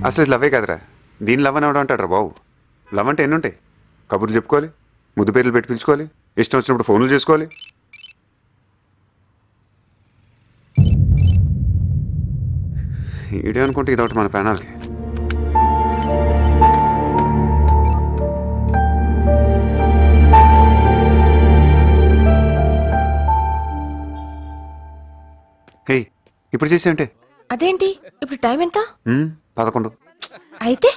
అసలు లవ్వే కదరా, దీని లవ్ అని ఎవడ అంటాడు బాబు. లవ్ అంటే ఎన్ని ఉంటాయి? కబుర్లు చెప్పుకోవాలి, ముద్దు పేర్లు పెట్టి పిలుచుకోవాలి, ఇష్టం వచ్చినప్పుడు ఫోన్లు చేసుకోవాలి. ఈడే అనుకుంటే ఇదొకటి మన ప్యానల్కి. హే, ఇప్పుడు చేసే అంటే అదేంటి? ఇప్పుడు టైం ఎంత? 11. అయితే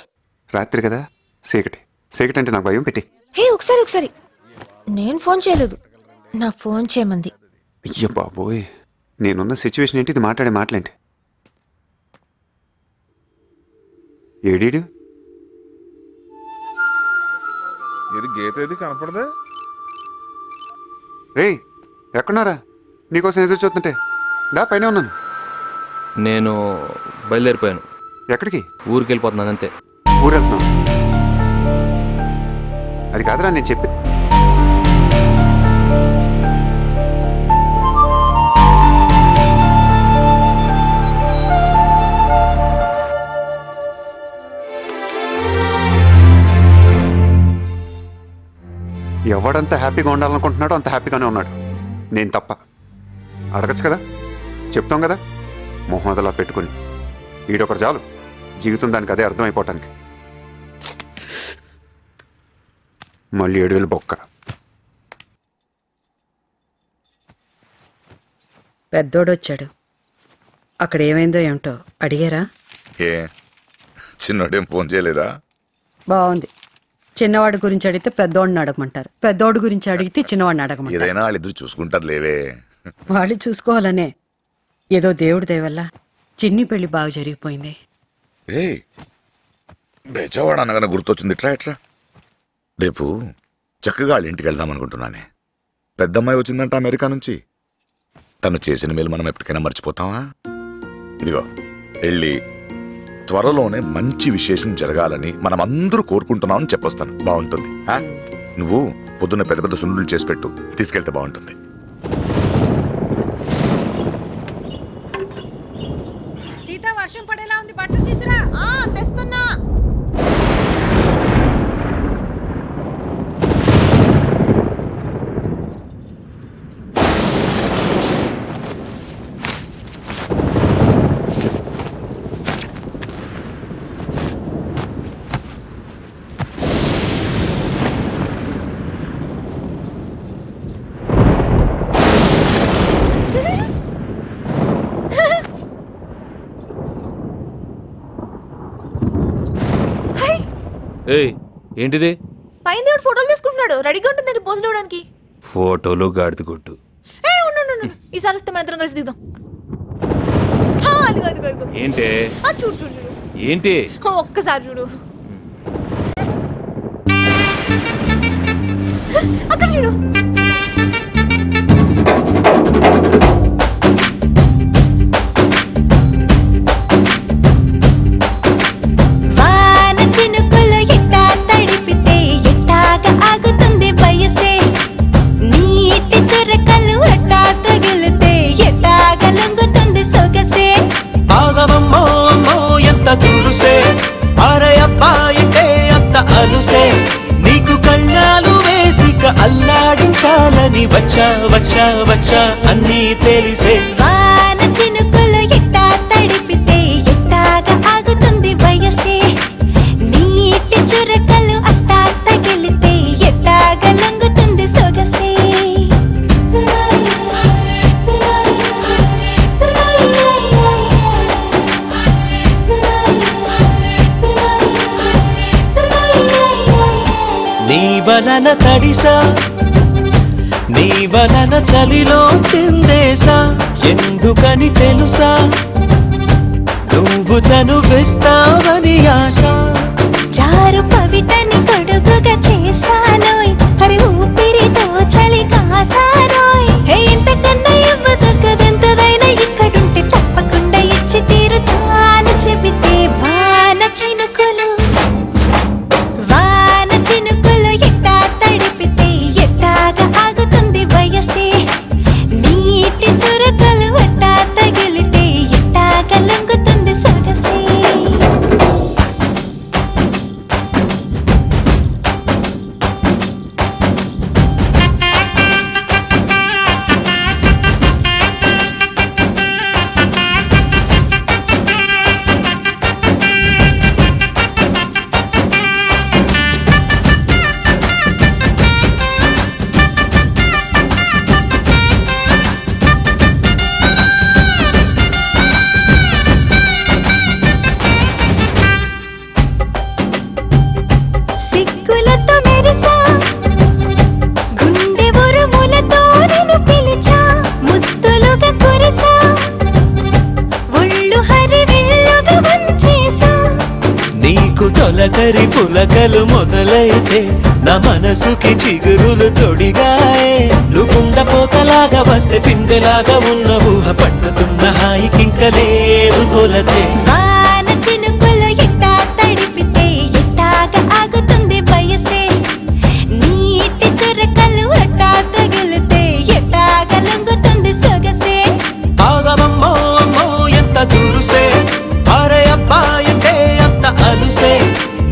రాత్రి కదా, చీకటి. చీకటి అంటే నాకు భయం. పెట్టి. హే, ఒకసారి నేను ఫోన్ చేయలేదు, నా ఫోన్ చేయమంది. అయ్యో బాబోయ్, నేనున్న సిచ్యువేషన్ ఏంటి? ఇది మాట్లాడే మాటలేంటి? ఏడీడు ఇది గీత ఏది కనపడదా? రే, ఎక్కడున్నారా? నీకోసం ఎదురు చూస్తుంటే దా, పైన ఉన్నాను. నేను బయలుదేరిపోయాను. ఎక్కడికి? ఊరికి వెళ్ళిపోతున్నాను అంతే. ఊరు వెళ్తున్నావు? అది కాదురా నేను చెప్పి. ఎవడంత హ్యాపీగా ఉండాలనుకుంటున్నాడో అంత హ్యాపీగానే ఉన్నాడు. నేను తప్ప. అడగచ్చు కదా, చెప్తాం కదా, మొహమ్మదలా పెట్టుకుని. ఈడొకరు చాలు జీవితం దానికి అదే అర్థమైపోవటానికి. మళ్ళీ 7,000 బొక్క. పెద్దోడొచ్చాడు. అక్కడ ఏమైందో ఏమిటో అడిగారా? ఏ చిన్నోడేం ఫోన్ చేయలేదా? బాగుంది. చిన్నవాడి గురించి అడిగితే పెద్దోడిని అడగమంటారు, పెద్దోడి గురించి అడిగితే చిన్నవాడిని అడగమంటారు. ఏదైనా వాళ్ళిద్దరు చూసుకుంటారు లేవే. వాళ్ళు చూసుకోవాలనే. ఏదో దేవుడి దయ వల్ల చిన్ని పెళ్లి బాగా జరిగిపోయింది. ఏ బెజవాడ అనగానే గుర్తొచ్చింది. ఎట్రా రేపు చక్కగా వాళ్ళ ఇంటికి వెళ్దాం అనుకుంటున్నానే. పెద్దమ్మాయి వచ్చిందంట అమెరికా నుంచి. తను చేసిన మేలు మనం ఎప్పటికైనా మర్చిపోతావా? ఇదిగో వెళ్ళి త్వరలోనే మంచి విశేషం జరగాలని మనం అందరూ కోరుకుంటున్నామని చెప్పొస్తాను. బాగుంటుంది. నువ్వు పొద్దున్న పెద్ద పెద్ద సున్నులు చేసి పెట్టు, తీసుకెళ్తే బాగుంటుంది. వర్షం పడేలా ఉంది, బట్టలు తీసురా. తెస్తున్నా. ఏంటిది? పైన ఫోటోలు తీసుకుంటున్నాడు, రెడీగా ఉంటుంది పోజులు ఇవ్వడానికి. ఫోటోలు గాడిద కొట్టు. ఈసారి వస్తే మన ఇద్దరం కలిసి దిగుదాం. ఏంటి? చూడు చూడు చూడు. ఏంటి? ఒక్కసారి చూడు, అక్కడ చూడు. నీకు కళ్ళాలు వేసిక అల్లాడించాలని వచ్చా వచ్చా వచ్చా అన్నీ తెలిసే. వాన చినుకులు ఎట్టా తడిపితే ఎట్టాగా ఆగుతుంది వయసే. నీటి చురకలు అట్టా తగిలితే ఎట్టాగా లొంగుతుంది సొగసే. నీ వలన తడిసా, నీ వలన చలిలో చిందేసా. ఎందుకని తెలుసా, నువ్వు చనువిస్తావని ఆశ. చారు పవిటని తొడుగుగా చేశానోయ్, హరి ఊపిరితో చలి కాసానోయ్. ఇంతకన్నా ఇవ్వదగ్గదెంతదైనా ఇక్కడుంటే తప్పకుండా తొలకరి పులకలు మొదలైతే నా మనసుకి చిగురులు తొడిగాయే నువ్వుండ పోతలాగా వస్తే పిందెలాగా ఉన్న ఊహ పట్టుతున్న హాయికింక లేవు కొలతే వాన చినుకులు ఎట్టా తడిపితే ఎట్టాగా ఆగుతుంది వయసే నీటి చురకలు అట్టా తగిలితే ఎట్టాగా లొంగుతుంది సొగసే ఆగమమ్మో అమ్మో ఎంత దూరుసే అరే అబ్బాయంటే అంత అలుసే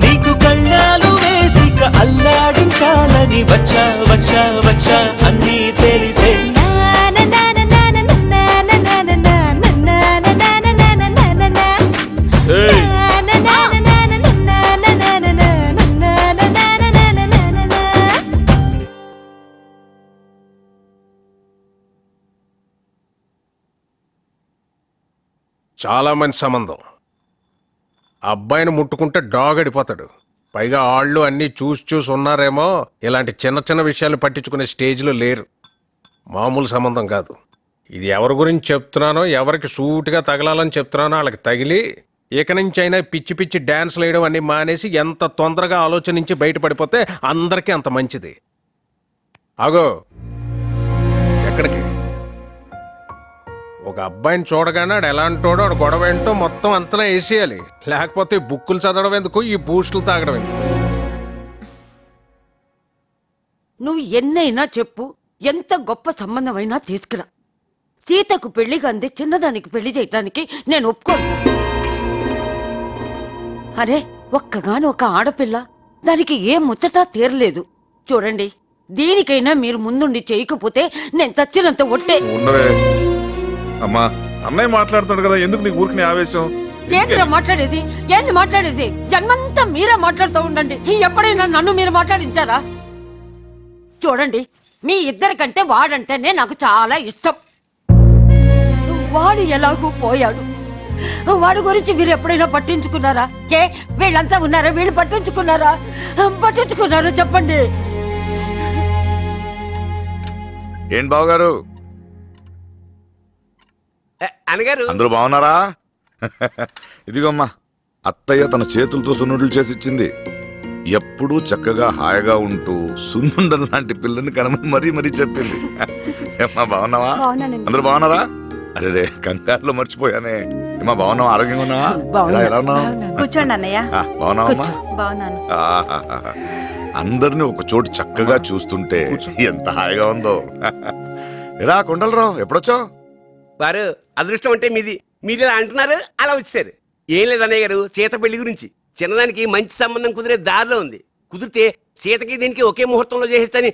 నీకు కళ్ళాలు వేసిక అల్లాడించాలని వచ్చా వచ్చా వచ్చా అన్నీ తెలిసే చాలా మంచి సంబంధం. అబ్బాయిని ముట్టుకుంటే డాగ్ అడిపోతాడు. పైగా ఆళ్ళు అన్నీ చూసి ఉన్నారేమో ఇలాంటి చిన్న చిన్న విషయాలు పట్టించుకునే స్టేజ్లో లేరు. మామూలు సంబంధం కాదు ఇది. ఎవరి గురించి చెప్తున్నానో, ఎవరికి సూటిగా తగలాలని చెప్తున్నానో వాళ్ళకి తగిలి ఇక నుంచి అయినా పిచ్చి పిచ్చి డ్యాన్స్లు వేయడం అన్నీ మానేసి ఎంత తొందరగా ఆలోచన నుంచి బయటపడిపోతే అందరికీ అంత మంచిది. ఆగో, ఎక్కడికి? ఒక అబ్బాయిని చూడగానే ఆడు ఎలాంటోడో ఆడు గొడవ ఏంటో మొత్తం అంతలా వేసేయాలి. లేకపోతే బుక్కులు చదవడం ఎందుకు, ఈ బూస్టులు తాగడం ఎందుకు? నువ్వు ఎన్నైనా చెప్పు, ఎంత గొప్ప సంబంధమైనా తీసుకురా. సీతకు పెళ్లి కంది చిన్నదానికి పెళ్లి చేయటానికి నేను ఒప్పుకోను. అరే, ఒక్కగాని ఒక ఆడపిల్ల, దానికి ఏ ముచ్చటా తీరలేదు. చూడండి, దీనికైనా మీరు ముందుండి చేయకపోతే నేను చచ్చినంత ఒట్టే. అమ్మా, అన్నయ్య మాట్లాడుతాడు కదా, ఎందుకు నీకు ఊరికి ఆవేశం? ఏంటిరా మాట్లాడేది? ఏంది మాట్లాడేది? జన్మంతా మీరే మాట్లాడుతూ ఉండండి. ఎప్పుడైనా నన్ను మీరు మాట్లాడించారా? చూడండి, మీ ఇద్దరికంటే వాడంటేనే నాకు చాలా ఇష్టం. వాడు ఎలాగూ పోయాడు. వాడి గురించి మీరు ఎప్పుడైనా పట్టించుకున్నారా? వీళ్ళంతా ఉన్నారా? వీళ్ళు పట్టించుకున్నారా? పట్టించుకున్నారా చెప్పండి. ఏం బావగారు, అనగారు అందరూ బాగున్నారా? ఇదిగోమ్మా, అత్తయ్య తన చేతులతో సున్నుండలు చేసి ఇచ్చింది. ఎప్పుడూ చక్కగా హాయిగా ఉంటూ సున్నుండల లాంటి పిల్లని కనమని మరీ చెప్పింది. ఏమ్మా, బాగున్నావా? అందరూ బాగున్నారా? అరే రే, కంగారులో మర్చిపోయానే. ఏమా, బాగున్నావా? ఆరోగ్యంగా ఉన్నావా? ఎలా ఉన్నావు? కూర్చోండి అన్నయ్య. బాగున్నావమ్మా? బాగున్నాను. అందరినీ ఒక చోటు చక్కగా చూస్తుంటే ఎంత హాయిగా ఉందో. ఎలా కొండలరావు, ఎప్పుడొచ్చావు? వారు అదృష్టం అంటే మీది. మీరు ఇలా అంటున్నారు, అలా వచ్చారు. ఏం లేదు అన్నయ్య గారు, సీత పెళ్లి గురించి చిన్నదానికి మంచి సంబంధం కుదిరే దారిలో ఉంది. కుదిరితే సీతకి దీనికి ఒకే ముహూర్తంలో చేసేస్తని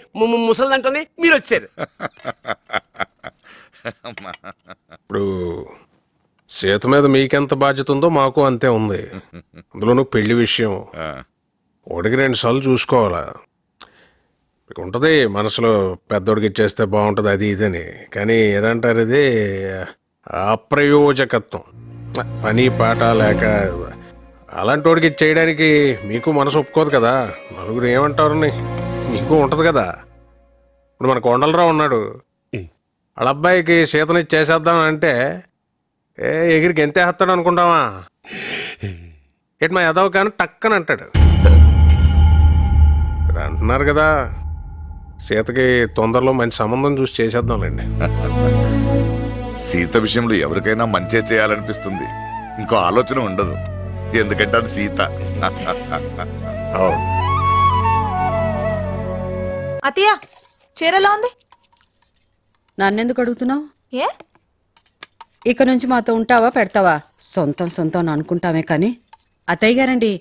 ముసలిదంటుంది, మీరు వచ్చారు. ఇప్పుడు సీత మీద మీకెంత బాధ్యత ఉందో మాకు అంతే ఉంది. అందులోనూ పెళ్లి విషయం 1-2 సార్లు చూసుకోవాలా. ఉంటది మనసులో, పెద్దోడికి ఇచ్చేస్తే బాగుంటది అది ఇదని. కానీ ఏదంటారు, ఇది అప్రయోజకత్వం. పని పాట లేక అలాంటి వాడికి చేయడానికి మీకు మనసు ఒప్పుకోదు కదా. నలుగురు ఏమంటారని మీకు ఉంటది కదా. ఇప్పుడు మన కొండలరావు ఉన్నాడు, వాళ్ళ అబ్బాయికి సీతని చేసేద్దాం అంటే ఎగిరికి ఎంతేస్తాడు అనుకుంటావా? ఏంటి మా ఎదవ కానీ టక్కని అంటాడు. అంటున్నారు కదా, సీతకి తొందరలో మంచి సంబంధం చూసి చేసేద్దాంలేండి. సీత విషయంలో ఎవరికైనా మంచే చేయాలనిపిస్తుంది, ఇంకో ఆలోచన ఉండదు. ఎందుకంటే అది సీత. అత్తయ్య, చీరలా ఉంది. నన్నెందుకు అడుగుతున్నావు? ఏ, ఇక నుంచి మాతో ఉంటావా, పెడతావా? సొంతం అనుకుంటామే కానీ. అత్తయ్య గారండి,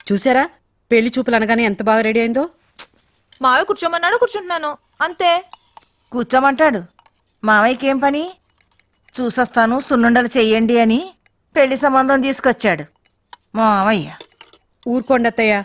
చూసారా పెళ్లి చూపులు అనగానే ఎంత బాగా రెడీ అయిందో. మావయ్య కూర్చోమన్నాడు, కూర్చుంటున్నాను అంతే. కూర్చోమంటాడు, మావయ్యకి ఏం పని? చూసొస్తాను, సున్నుండలు చెయ్యండి అని పెళ్లి సంబంధం తీసుకొచ్చాడు మావయ్య. ఊరుకోండి అత్తయ్య,